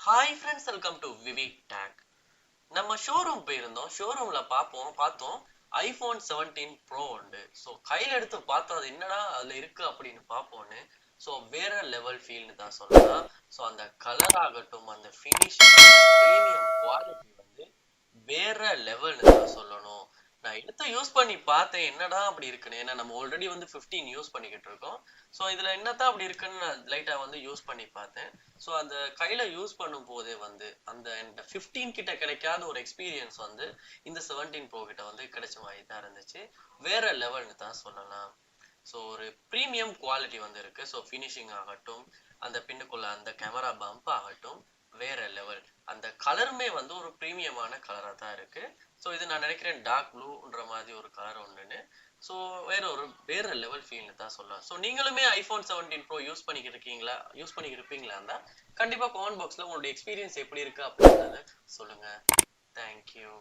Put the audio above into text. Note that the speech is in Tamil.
Hi friends, welcome to VV tech. நம்ம ஷோரூம் போயிருந்தோம். ஷோரூம்ல பார்த்தோம் ஐபோன் 17 ப்ரோ உண்டு. ஸோ கையில் எடுத்து பார்த்தோம், அது என்னடா அதுல இருக்கு அப்படின்னு பார்ப்போன்னு. ஸோ வேற லெவல் ஃபீல்னு தான் சொல்லலாம். ஸோ அந்த கலர் ஆகட்டும், அந்த ஃபினிஷிங், ப்ரீமியம் குவாலிட்டி வந்து வேற லெவல்னு தான் சொல்லணும். நான் எடுத்து யூஸ் பண்ணி பார்த்தேன், என்னடா அப்படி இருக்குன்னு. ஏன்னா நம்ம ஆல்ரெடி வந்து 15 யூஸ் பண்ணிக்கிட்டு இருக்கோம். ஸோ இதுல என்னத்தான் அப்படி இருக்குன்னு நான் லைட்டா வந்து யூஸ் பண்ணி பார்த்தேன். ஸோ அந்த கையில யூஸ் பண்ணும் போதே வந்து அந்த 15 கிட்ட கிடைக்காத ஒரு எக்ஸ்பீரியன்ஸ் வந்து இந்த 17 ப்ரோ கிட்ட வந்து கிடைச்ச மாதிரி தான் இருந்துச்சு. வேற லெவல்னு தான் சொல்லலாம். ஸோ ஒரு ப்ரீமியம் குவாலிட்டி வந்து இருக்கு. ஸோ ஃபினிஷிங் ஆகட்டும், அந்த பின்னுக்குள்ள அந்த கேமரா பம்ப் ஆகட்டும், வேற லெவல். அந்த கலருமே வந்து ஒரு ப்ரீமியமான கலரா தான் இருக்கு. ஸோ இது நான் நினைக்கிறேன் டார்க் ப்ளூன்ற மாதிரி ஒரு கலர் ஒன்றுன்னு. ஸோ வேற லெவல் ஃபீல்னு தான் சொல்லலாம். ஸோ நீங்களுமே ஐபோன் 17 ப்ரோ யூஸ் பண்ணிக்கிட்டு இருக்கீங்களா, யூஸ் பண்ணிக்கிட்டு இருப்பீங்களா இருந்தா கண்டிப்பா கமெண்ட் பாக்ஸ்ல உங்களுடைய எக்ஸ்பீரியன்ஸ் எப்படி இருக்கு அப்படின்றத சொல்லுங்க. தேங்க்யூ.